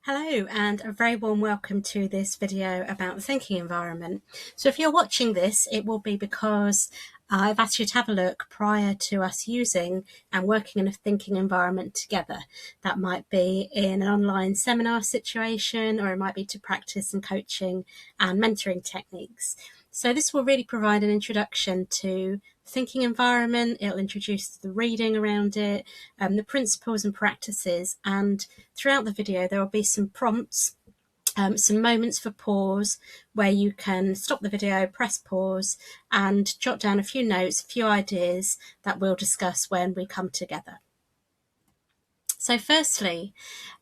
Hello and a very warm welcome to this video about the thinking environment. So if you're watching this, it will be because I've asked you to have a look prior to us using and working in a thinking environment together. That might be in an online seminar situation, or it might be to practice some coaching and mentoring techniques. So this will really provide an introduction to the thinking environment. It'll introduce the reading around it, the principles and practices, and throughout the video there will be some prompts, some moments for pause where you can stop the video, press pause, and jot down a few notes, a few ideas that we'll discuss when we come together. So firstly,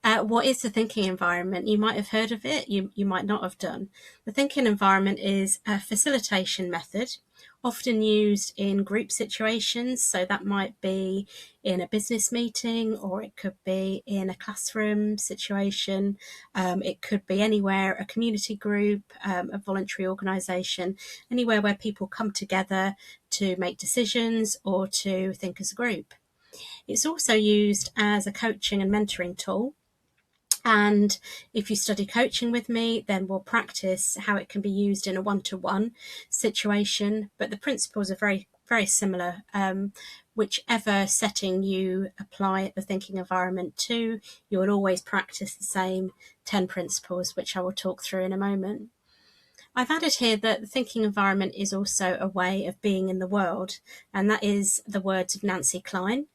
what is the thinking environment? You might have heard of it, you might not have done. The thinking environment is a facilitation method often used in group situations. So that might be in a business meeting, or it could be in a classroom situation. It could be anywhere, a community group, a voluntary organisation, anywhere where people come together to make decisions or to think as a group. It's also used as a coaching and mentoring tool. And if you study coaching with me, then we'll practice how it can be used in a one-to-one situation. But the principles are very, very similar. Whichever setting you apply the thinking environment to, you will always practice the same 10 principles, which I will talk through in a moment. I've added here that the thinking environment is also a way of being in the world, and that is the words of Nancy Kline,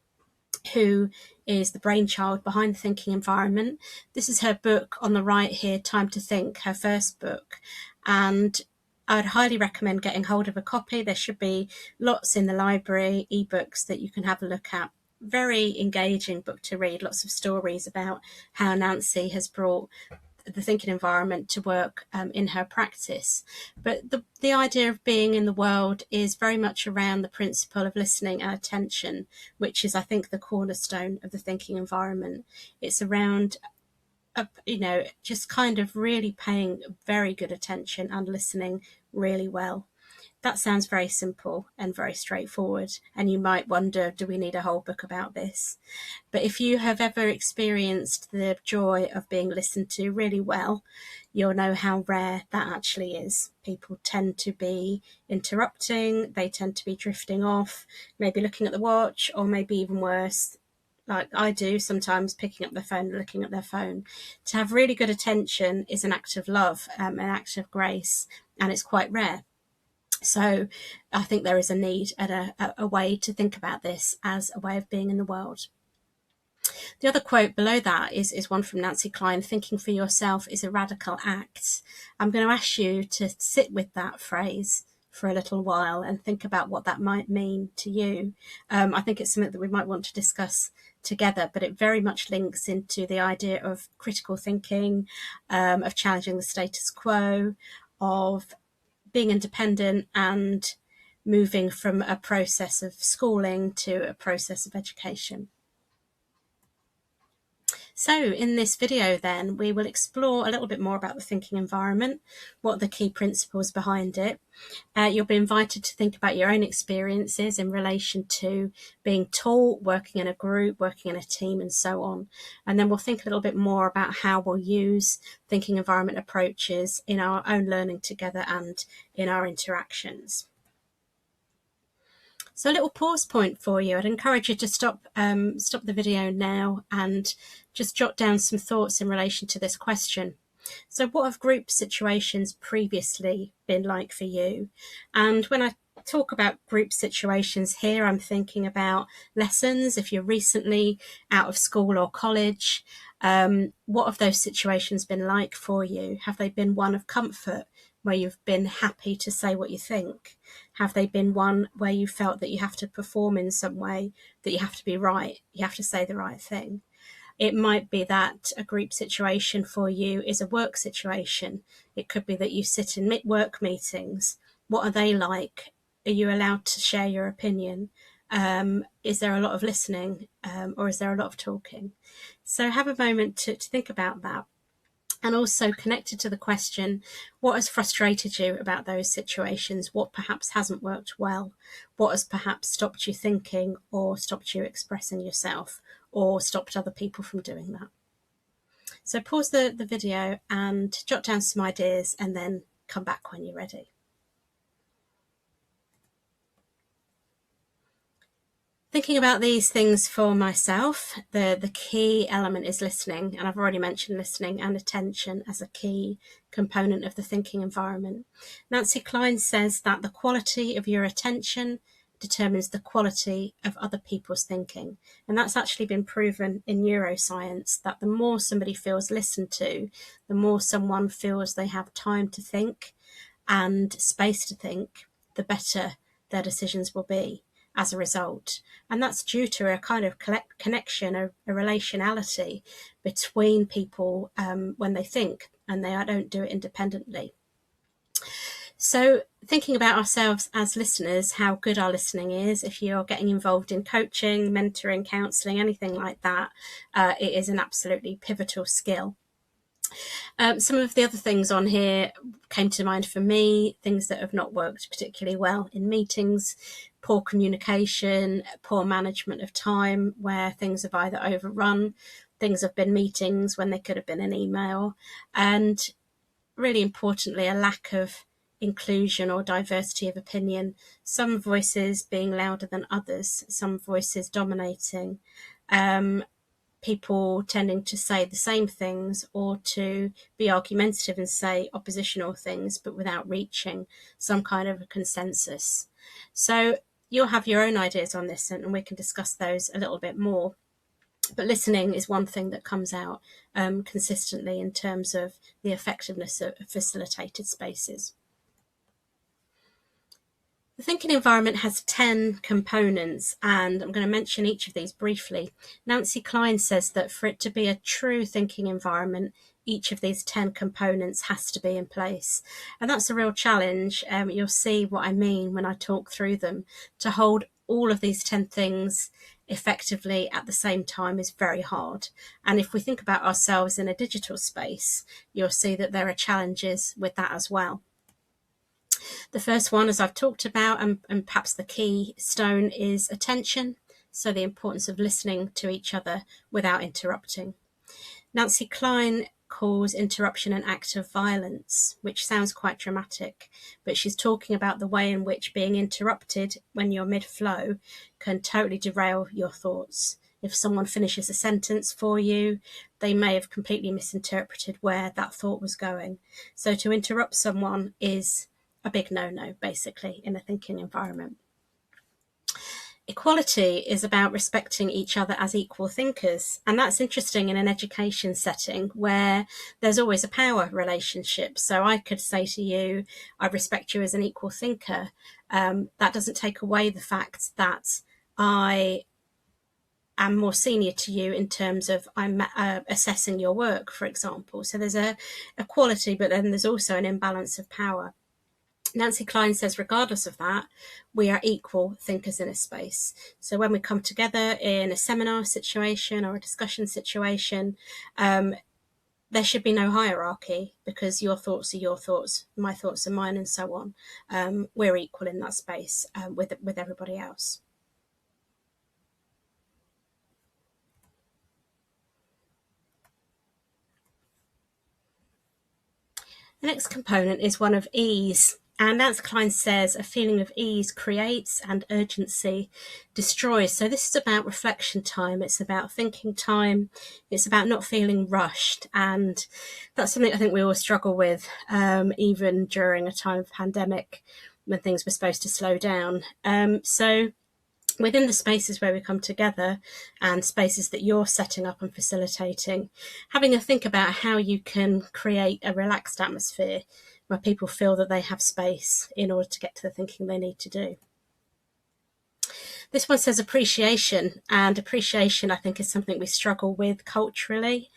who is the brainchild behind the thinking environment. This is her book on the right here, Time to Think, her first book. And I would highly recommend getting hold of a copy. There should be lots in the library, ebooks that you can have a look at. Very engaging book to read, lots of stories about how Nancy has brought the thinking environment to work in her practice. But the idea of being in the world is very much around the principle of listening and attention, which is, I think, the cornerstone of the thinking environment. It's around just kind of really paying very good attention and listening really well. That sounds very simple and very straightforward, and you might wonder, do we need a whole book about this? But if you have ever experienced the joy of being listened to really well, you'll know how rare that actually is. People tend to be interrupting, they tend to be drifting off, maybe looking at the watch, or maybe even worse, like I do sometimes, picking up their phone and looking at their phone. To have really good attention is an act of love, an act of grace, and it's quite rare. So I think there is a need and a way to think about this as a way of being in the world. The other quote below that is one from Nancy Kline: thinking for yourself is a radical act. I'm going to ask you to sit with that phrase for a little while and think about what that might mean to you. I think it's something that we might want to discuss together, but it very much links into the idea of critical thinking, of challenging the status quo, of being independent and moving from a process of schooling to a process of education. So in this video then, we will explore a little bit more about the thinking environment, what are the key principles behind it. You'll be invited to think about your own experiences in relation to being taught, working in a group, working in a team, and so on. And then we'll think a little bit more about how we'll use thinking environment approaches in our own learning together and in our interactions. So a little pause point for you. I'd encourage you to stop the video now and just jot down some thoughts in relation to this question. So what have group situations previously been like for you? And when I talk about group situations here, I'm thinking about lessons. If you're recently out of school or college, what have those situations been like for you? Have they been one of comfort, where you've been happy to say what you think? Have they been one where you felt that you have to perform in some way, that you have to be right, you have to say the right thing? It might be that a group situation for you is a work situation. It could be that you sit in work meetings. What are they like? Are you allowed to share your opinion? Is there a lot of listening, or is there a lot of talking? So have a moment to think about that. And also, connected to the question, what has frustrated you about those situations? What perhaps hasn't worked well? What has perhaps stopped you thinking, or stopped you expressing yourself, or stopped other people from doing that? So pause the video and jot down some ideas and then come back when you're ready. Thinking about these things for myself, the key element is listening, and I've already mentioned listening and attention as a key component of the thinking environment. Nancy Kline says that the quality of your attention determines the quality of other people's thinking, and that's actually been proven in neuroscience, that the more somebody feels listened to, the more someone feels they have time to think and space to think, the better their decisions will be as a result. And that's due to a kind of connection, a relationality between people when they think, and they don't do it independently. So thinking about ourselves as listeners, how good our listening is, if you're getting involved in coaching, mentoring, counselling, anything like that, it is an absolutely pivotal skill. Some of the other things on here came to mind for me, things that have not worked particularly well in meetings: poor communication, poor management of time, where things have either overrun, things have been meetings when they could have been an email, and really importantly, a lack of inclusion or diversity of opinion, some voices being louder than others, some voices dominating, people tending to say the same things or to be argumentative and say oppositional things, but without reaching some kind of a consensus. So you'll have your own ideas on this, and we can discuss those a little bit more. But listening is one thing that comes out consistently in terms of the effectiveness of facilitated spaces. The thinking environment has 10 components, and I'm going to mention each of these briefly. Nancy Kline says that for it to be a true thinking environment, each of these 10 components has to be in place. And that's a real challenge. You'll see what I mean when I talk through them. To hold all of these 10 things effectively at the same time is very hard. And if we think about ourselves in a digital space, you'll see that there are challenges with that as well. The first one, as I've talked about, and perhaps the keystone, is attention. So the importance of listening to each other without interrupting. Nancy Kline calls interruption an act of violence, which sounds quite dramatic, but she's talking about the way in which being interrupted when you're mid-flow can totally derail your thoughts. If someone finishes a sentence for you, they may have completely misinterpreted where that thought was going. So to interrupt someone is a big no-no, basically, in a thinking environment. Equality is about respecting each other as equal thinkers, and that's interesting in an education setting where there's always a power relationship. So I could say to you, I respect you as an equal thinker. That doesn't take away the fact that I am more senior to you in terms of I'm assessing your work, for example. So there's a equality, but then there's also an imbalance of power. Nancy Kline says, regardless of that, we are equal thinkers in a space. So when we come together in a seminar situation or a discussion situation, there should be no hierarchy, because your thoughts are your thoughts, my thoughts are mine, and so on. We're equal in that space with everybody else. The next component is one of ease. And Nancy Kline says a feeling of ease creates and urgency destroys. So this is about reflection time. It's about thinking time. It's about not feeling rushed. And that's something I think we all struggle with, even during a time of pandemic when things were supposed to slow down. So within the spaces where we come together and spaces that you're setting up and facilitating, having a think about how you can create a relaxed atmosphere where people feel that they have space in order to get to the thinking they need to do. This one says appreciation, and appreciation I think is something we struggle with culturally.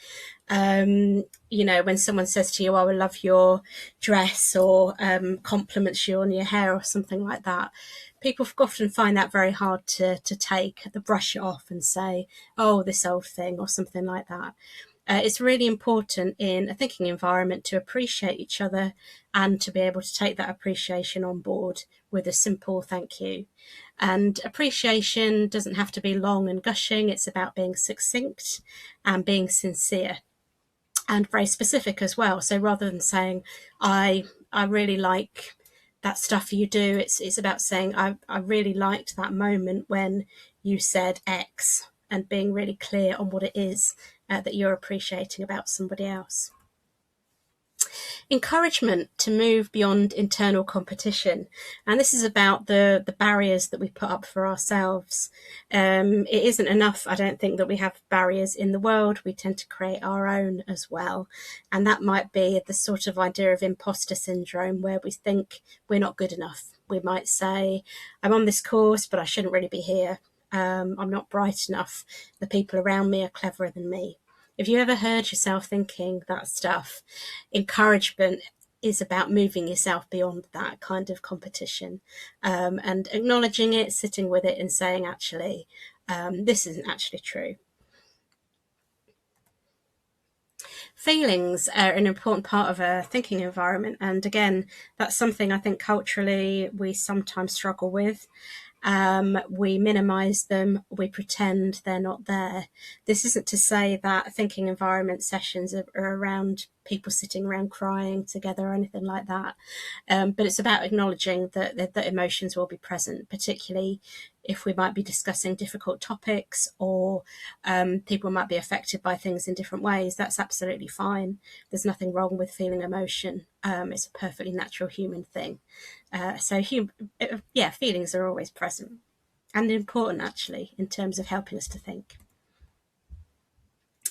You know, when someone says to you, oh, I love your dress, or compliments you on your hair or something like that, people often find that very hard to take, to brush it off and say, oh, this old thing, or something like that. It's really important in a thinking environment to appreciate each other and to be able to take that appreciation on board with a simple thank you. And appreciation doesn't have to be long and gushing. It's about being succinct and being sincere. and very specific as well. So rather than saying, I really like that stuff you do, it's about saying, I really liked that moment when you said X, and being really clear on what it is that you're appreciating about somebody else. Encouragement to move beyond internal competition. And this is about the barriers that we put up for ourselves. It isn't enough, I don't think, that we have barriers in the world. We tend to create our own as well. And that might be the sort of idea of imposter syndrome, where we think we're not good enough. We might say, I'm on this course, but I shouldn't really be here. I'm not bright enough. The people around me are cleverer than me. If you ever heard yourself thinking that stuff, encouragement is about moving yourself beyond that kind of competition, and acknowledging it, sitting with it and saying, actually, this isn't actually true. Feelings are an important part of a thinking environment. And again, that's something I think culturally we sometimes struggle with. We minimize them, we pretend they're not there. This isn't to say that thinking environment sessions are around people sitting around crying together or anything like that. But it's about acknowledging that emotions will be present, particularly if we might be discussing difficult topics, or people might be affected by things in different ways. That's absolutely fine. There's nothing wrong with feeling emotion. It's a perfectly natural human thing. Feelings are always present and important, actually, in terms of helping us to think.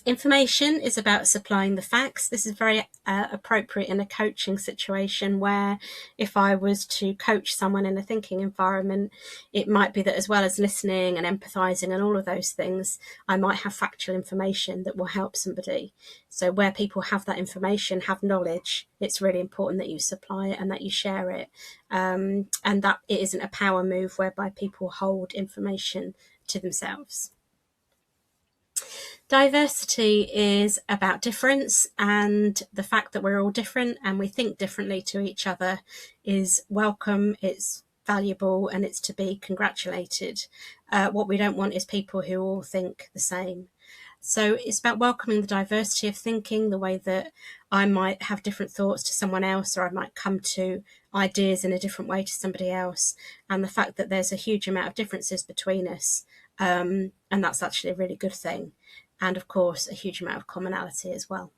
Information is about supplying the facts. This is very appropriate in a coaching situation, where if I was to coach someone in a thinking environment, it might be that as well as listening and empathizing and all of those things, I might have factual information that will help somebody. So where people have that information, have knowledge, it's really important that you supply it and that you share it, and that it isn't a power move whereby people hold information to themselves. Diversity is about difference, and the fact that we're all different and we think differently to each other is welcome, it's valuable, and it's to be congratulated. What we don't want is people who all think the same. So it's about welcoming the diversity of thinking, the way that I might have different thoughts to someone else, or I might come to ideas in a different way to somebody else, and the fact that there's a huge amount of differences between us, and that's actually a really good thing. And of course, a huge amount of commonality as well.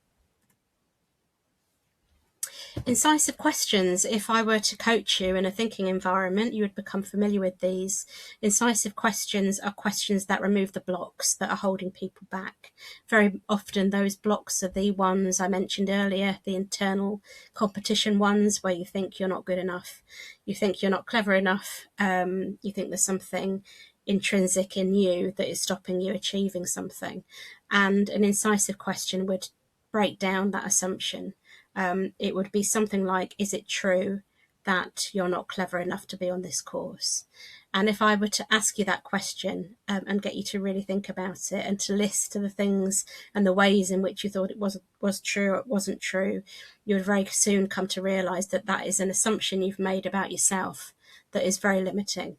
Incisive questions. If I were to coach you in a thinking environment, you would become familiar with these. Incisive questions are questions that remove the blocks that are holding people back. Very often those blocks are the ones I mentioned earlier, the internal competition ones, where you think you're not good enough, you think you're not clever enough, you think there's something intrinsic in you that is stopping you achieving something. And an incisive question would break down that assumption. It would be something like, is it true that you're not clever enough to be on this course? And if I were to ask you that question, and get you to really think about it and to list the things and the ways in which you thought it was true or it wasn't true, you would very soon come to realize that that is an assumption you've made about yourself that is very limiting.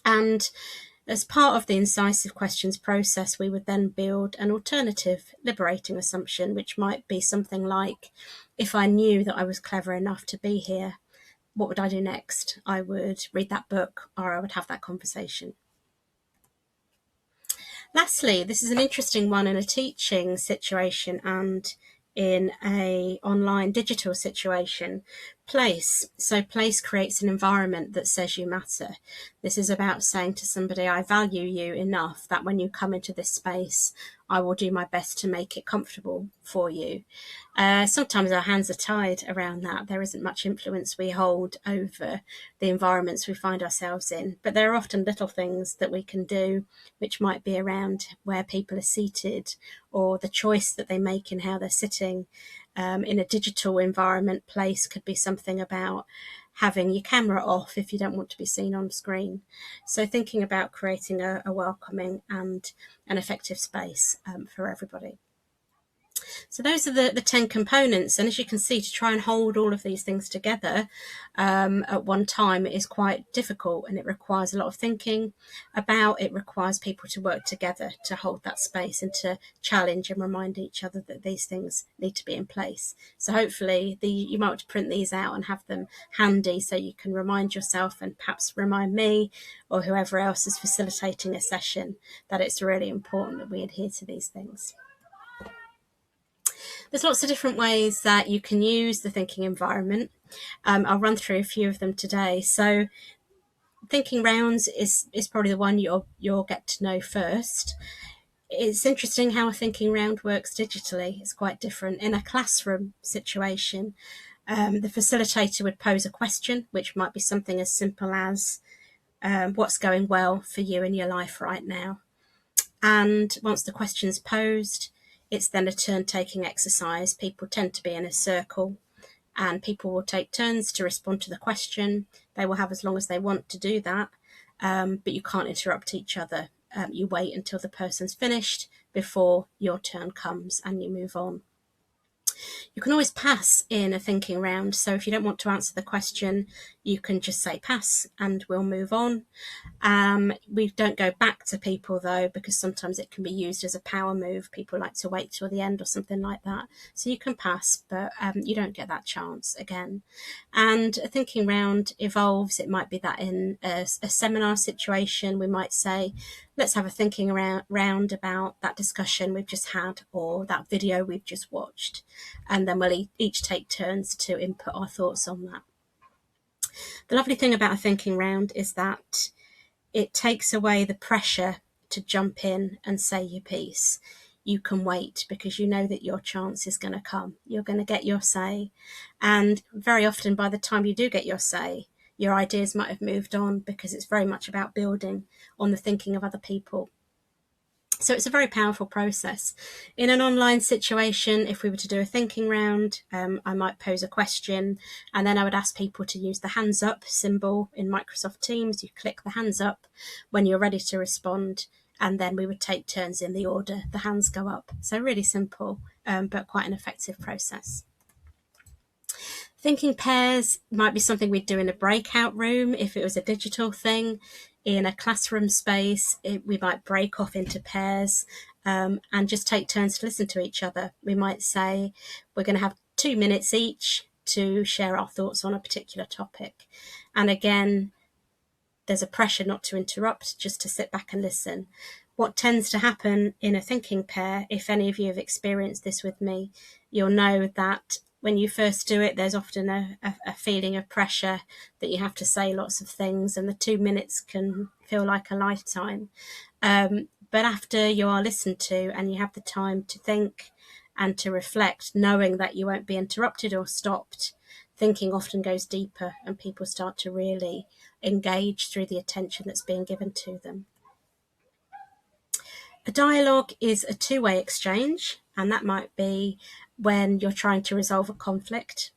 And as part of the incisive questions process, we would then build an alternative, liberating assumption, which might be something like, if I knew that I was clever enough to be here, what would I do next? I would read that book, or I would have that conversation. Lastly, this is an interesting one in a teaching situation and in a online digital situation. Place. So place creates an environment that says you matter. This is about saying to somebody, I value you enough that when you come into this space, I will do my best to make it comfortable for you. Sometimes our hands are tied around that. There isn't much influence we hold over the environments we find ourselves in, but there are often little things that we can do, which might be around where people are seated, or the choice that they make in how they're sitting. In a digital environment, place could be something about having your camera off if you don't want to be seen on screen. So thinking about creating a welcoming and an effective space for everybody. So those are the 10 components, and as you can see, to try and hold all of these things together at one time is quite difficult, and it requires a lot of thinking about. It requires people to work together to hold that space and to challenge and remind each other that these things need to be in place. So hopefully you might want to print these out and have them handy so you can remind yourself and perhaps remind me or whoever else is facilitating a session that it's really important that we adhere to these things. There's lots of different ways that you can use the thinking environment. I'll run through a few of them today. So thinking rounds is probably the one you'll get to know first. It's interesting how a thinking round works digitally. It's quite different. In a classroom situation, the facilitator would pose a question, which might be something as simple as what's going well for you in your life right now. And once the question's posed, it's then a turn-taking exercise. People tend to be in a circle, and people will take turns to respond to the question. They will have as long as they want to do that, but you can't interrupt each other. You wait until the person's finished before your turn comes and you move on. You can always pass in a thinking round. So if you don't want to answer the question, you can just say pass and we'll move on. We don't go back to people though, because sometimes it can be used as a power move. People like to wait till the end or something like that. So you can pass, but you don't get that chance again. And a thinking round evolves. It might be that in a seminar situation, we might say, let's have a thinking round about that discussion we've just had or that video we've just watched. And then we'll each take turns to input our thoughts on that. The lovely thing about a thinking round is that it takes away the pressure to jump in and say your piece. You can wait because you know that your chance is going to come. You're going to get your say. And very often by the time you do get your say, your ideas might have moved on because it's very much about building on the thinking of other people. So it's a very powerful process. In an online situation, if we were to do a thinking round, I might pose a question and then I would ask people to use the hands up symbol in Microsoft Teams. You click the hands up when you're ready to respond, and then we would take turns in the order the hands go up. So really simple, but quite an effective process. Thinking pairs might be something we'd do in a breakout room if it was a digital thing. In a classroom space, we might break off into pairs and just take turns to listen to each other. We might say we're going to have 2 minutes each to share our thoughts on a particular topic. And again, there's a pressure not to interrupt, just to sit back and listen. What tends to happen in a thinking pair, if any of you have experienced this with me, you'll know that when you first do it, there's often a feeling of pressure that you have to say lots of things, and the 2 minutes can feel like a lifetime. But after you are listened to and you have the time to think and to reflect, knowing that you won't be interrupted or stopped, thinking often goes deeper and people start to really engage through the attention that's being given to them. A dialogue is a two-way exchange, and that might be when you're trying to resolve a conflict.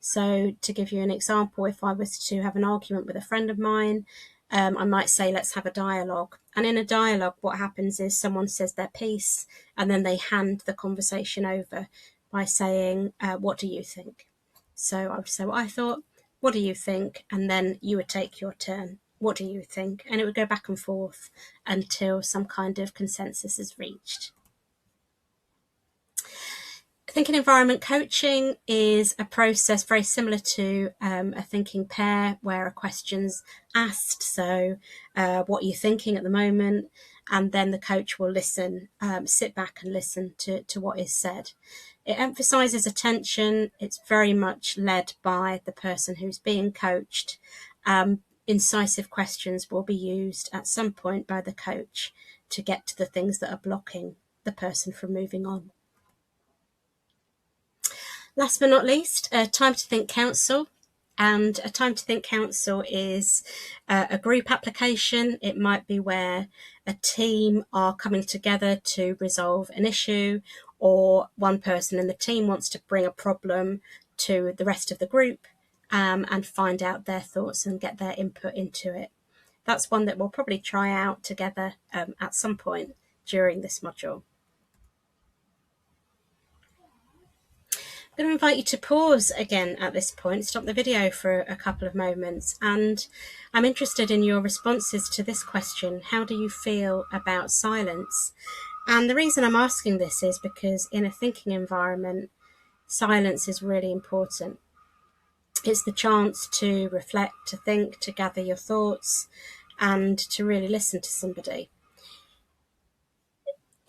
So to give you an example, if I was to have an argument with a friend of mine, I might say, let's have a dialogue. And in a dialogue, what happens is someone says their piece and then they hand the conversation over by saying, what do you think? So I would say what I thought, what do you think? And then you would take your turn. What do you think? And it would go back and forth until some kind of consensus is reached. Thinking environment coaching is a process very similar to a thinking pair where a question's asked. So what are you thinking at the moment? And then the coach will listen, sit back and listen to what is said. It emphasizes attention. It's very much led by the person who's being coached. Incisive questions will be used at some point by the coach to get to the things that are blocking the person from moving on. Last but not least, Time to Think Council. And a Time to Think Council is a group application. It might be where a team are coming together to resolve an issue, or one person in the team wants to bring a problem to the rest of the group and find out their thoughts and get their input into it. That's one that we'll probably try out together at some point during this module. I'm going to invite you to pause again at this point, stop the video for a couple of moments, and I'm interested in your responses to this question. How do you feel about silence? And the reason I'm asking this is because in a thinking environment, silence is really important. It's the chance to reflect, to think, to gather your thoughts, and to really listen to somebody.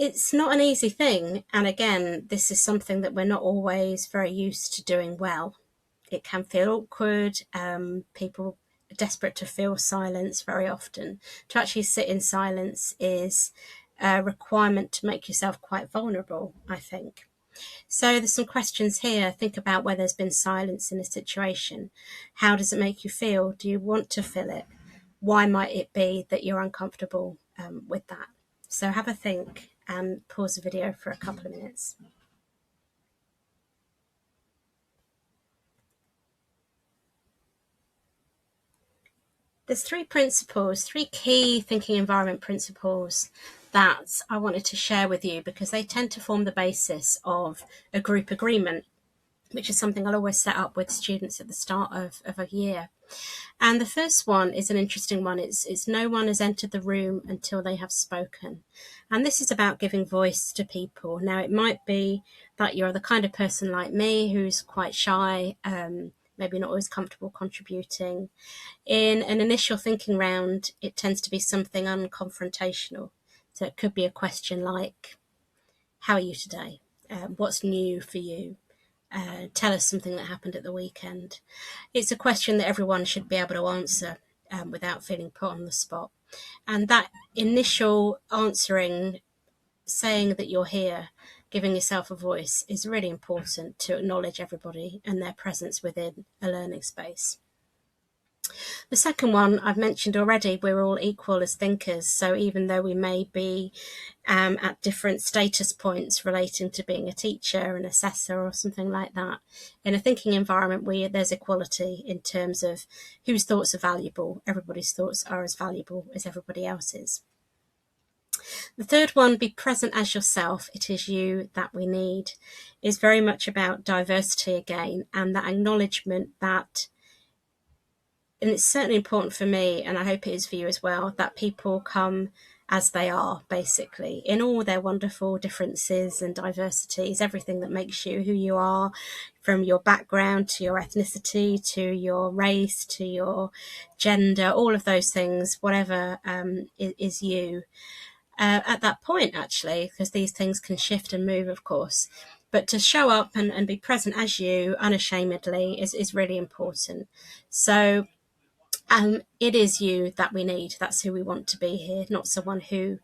It's not an easy thing, and again, this is something that we're not always very used to doing well. It can feel awkward. People are desperate to feel silence very often. To actually sit in silence is a requirement to make yourself quite vulnerable, I think. So there's some questions here. Think about where there's been silence in a situation. How does it make you feel? Do you want to feel it? Why might it be that you're uncomfortable with that? So have a think and pause the video for a couple of minutes. There's three key thinking environment principles that I wanted to share with you because they tend to form the basis of a group agreement, which is something I'll always set up with students at the start of a year. And the first one is an interesting one. It's no one has entered the room until they have spoken. And this is about giving voice to people. Now, it might be that you're the kind of person like me who's quite shy, maybe not always comfortable contributing. In an initial thinking round, it tends to be something unconfrontational. So it could be a question like, how are you today? What's new for you? Tell us something that happened at the weekend. It's a question that everyone should be able to answer without feeling put on the spot. And that initial answering, saying that you're here, giving yourself a voice, is really important to acknowledge everybody and their presence within a learning space. The second one I've mentioned already, we're all equal as thinkers. So even though we may be at different status points relating to being a teacher, an assessor or something like that, in a thinking environment there's equality in terms of whose thoughts are valuable. Everybody's thoughts are as valuable as everybody else's. The third one, be present as yourself. It is you that we need, is very much about diversity again, and that acknowledgement that, and it's certainly important for me, and I hope it is for you as well, that people come as they are, basically, in all their wonderful differences and diversities, everything that makes you who you are, from your background to your ethnicity, to your race, to your gender, all of those things, whatever is you. At that point, actually, because these things can shift and move, of course. But to show up and be present as you, unashamedly, is really important. So it is you that we need. That's who we want to be here, not someone who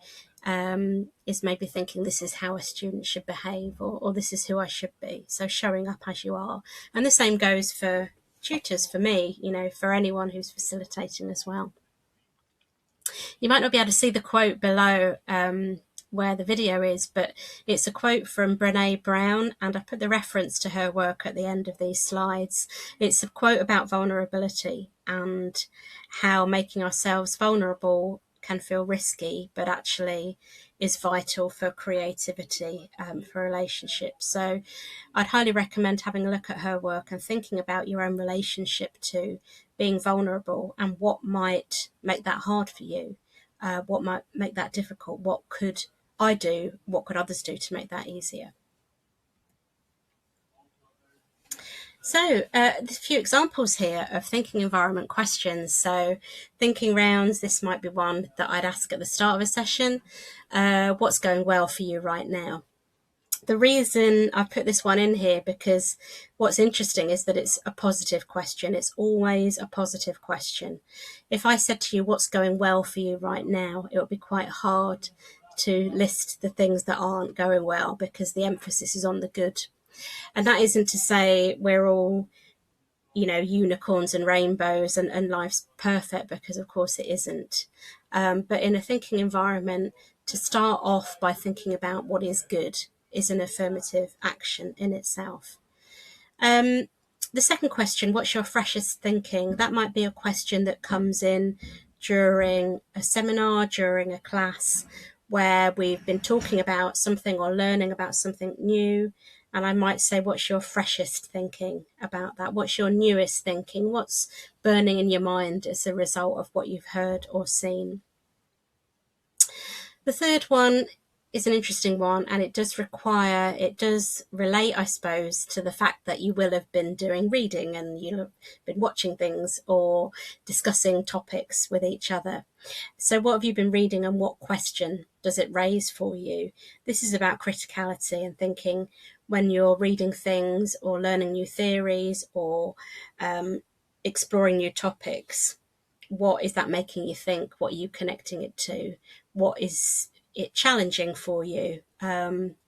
is maybe thinking this is how a student should behave, or this is who I should be. So showing up as you are. And the same goes for tutors, for me, for anyone who's facilitating as well. You might not be able to see the quote below where the video is, but it's a quote from Brené Brown, and I put the reference to her work at the end of these slides. It's a quote about vulnerability and how making ourselves vulnerable can feel risky, but actually is vital for creativity, for relationships. So I'd highly recommend having a look at her work and thinking about your own relationship to being vulnerable and what might make that hard for you, what might make that difficult, what could I do, what could others do to make that easier. So there's a few examples here of thinking environment questions. So thinking rounds, this might be one that I'd ask at the start of a session. What's going well for you right now? The reason I put this one in here, because what's interesting is that it's a positive question. It's always a positive question. If I said to you, what's going well for you right now, it would be quite hard to list the things that aren't going well because the emphasis is on the good. And that isn't to say we're all, unicorns and rainbows and life's perfect, because of course it isn't. But in a thinking environment, to start off by thinking about what is good is an affirmative action in itself. The second question, what's your freshest thinking? That might be a question that comes in during a seminar, during a class, where we've been talking about something or learning about something new, And I might say, what's your freshest thinking about that? What's your newest thinking? What's burning in your mind as a result of what you've heard or seen? The third one is an interesting one, and it does relate, I suppose, to the fact that you will have been doing reading and you'll have been watching things or discussing topics with each other. So what have you been reading and what question does it raise for you? This is about criticality and thinking when you're reading things or learning new theories or exploring new topics. What is that making you think? What are you connecting it to? What is it challenging for you?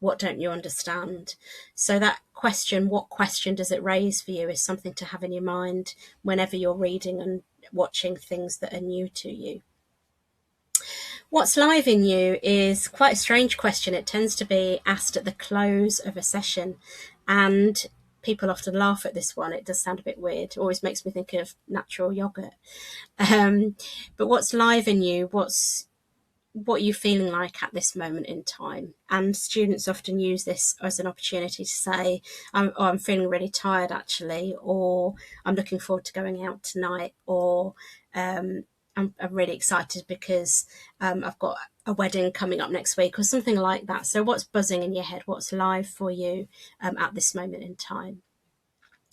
What don't you understand? So that question, what question does it raise for you, is something to have in your mind whenever you're reading and watching things that are new to you. What's live in you is quite a strange question. It tends to be asked at the close of a session, and people often laugh at this one. It does sound a bit weird. It always makes me think of natural yogurt. But what's live in you? What are you feeling like at this moment in time? And students often use this as an opportunity to say, I'm feeling really tired actually, or I'm looking forward to going out tonight, or I'm really excited because I've got a wedding coming up next week, or something like that. So what's buzzing in your head? What's live for you at this moment in time?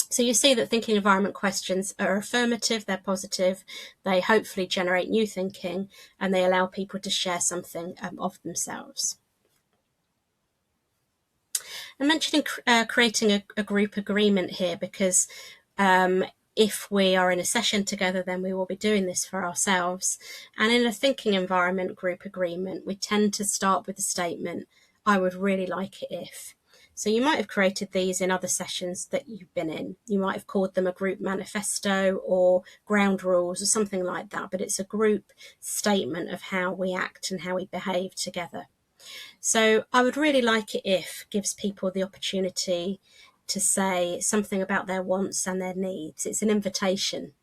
So you see that thinking environment questions are affirmative, they're positive, they hopefully generate new thinking, and they allow people to share something of themselves. I'm mentioning creating a group agreement here because if we are in a session together, then we will be doing this for ourselves. And in a thinking environment group agreement, we tend to start with the statement, I would really like it if. So you might have created these in other sessions that you've been in. You might have called them a group manifesto or ground rules or something like that, but it's a group statement of how we act and how we behave together. So I would really like it if gives people the opportunity to say something about their wants and their needs. It's an invitation.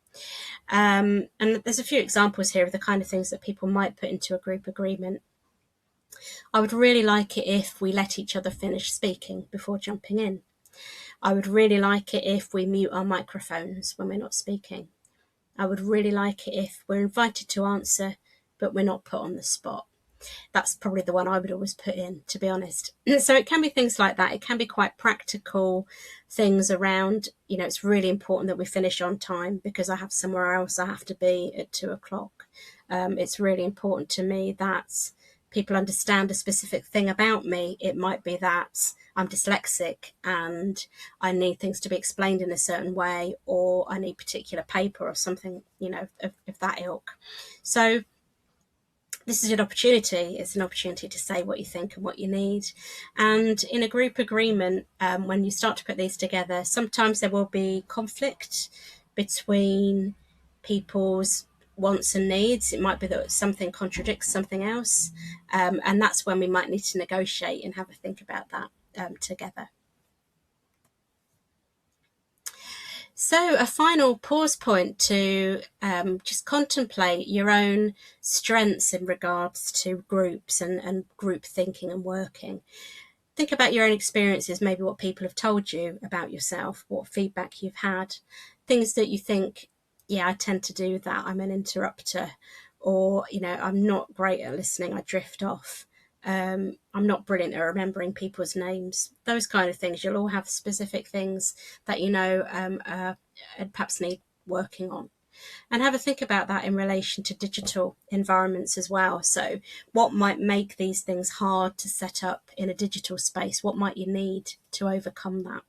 And there's a few examples here of the kind of things that people might put into a group agreement. I would really like it if we let each other finish speaking before jumping in. I would really like it if we mute our microphones when we're not speaking. I would really like it if we're invited to answer, but we're not put on the spot. That's probably the one I would always put in, to be honest. So it can be things like that. It can be quite practical things around, it's really important that we finish on time because I have somewhere else I have to be at 2:00. It's really important to me that people understand a specific thing about me. It might be that I'm dyslexic and I need things to be explained in a certain way, or I need particular paper or something, of that ilk. So this is an opportunity. It's an opportunity to say what you think and what you need. And in a group agreement, when you start to put these together, sometimes there will be conflict between people's wants and needs. It might be that something contradicts something else. And that's when we might need to negotiate and have a think about that together. So a final pause point to just contemplate your own strengths in regards to groups and group thinking and working. Think about your own experiences, maybe what people have told you about yourself, what feedback you've had, things that you think, yeah, I tend to do that, I'm an interrupter, or, I'm not great at listening, I drift off. I'm not brilliant at remembering people's names. Those kind of things. You'll all have specific things that and perhaps need working on. And have a think about that in relation to digital environments as well. So what might make these things hard to set up in a digital space? What might you need to overcome that?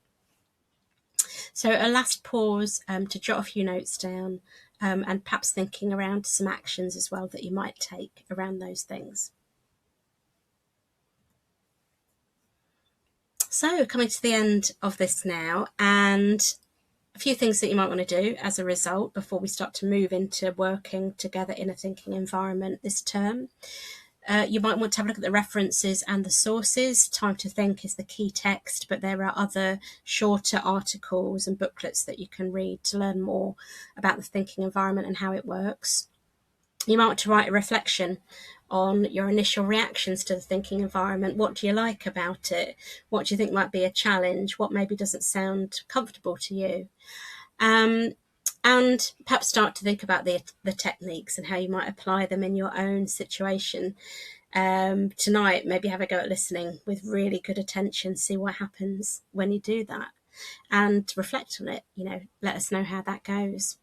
So a last pause to jot a few notes down and perhaps thinking around some actions as well that you might take around those things. So coming to the end of this now, and a few things that you might want to do as a result before we start to move into working together in a thinking environment this term. You might want to have a look at the references and the sources. Time to Think is the key text, but there are other shorter articles and booklets that you can read to learn more about the thinking environment and how it works. You might want to write a reflection on your initial reactions to the thinking environment. What do you like about it? What do you think might be a challenge? What maybe doesn't sound comfortable to you? And perhaps start to think about the techniques and how you might apply them in your own situation. Tonight, maybe have a go at listening with really good attention, see what happens when you do that, and reflect on it. Let us know how that goes.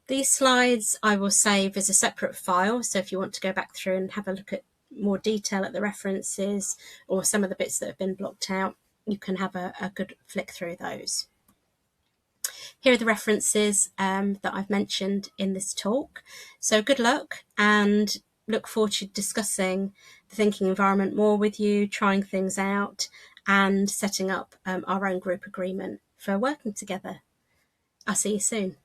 These slides I will save as a separate file, so if you want to go back through and have a look at more detail at the references or some of the bits that have been blocked out, you can have a good flick through those. Here are the references that I've mentioned in this talk. So good luck, and look forward to discussing the thinking environment more with you, trying things out, and setting up our own group agreement for working together. I'll see you soon.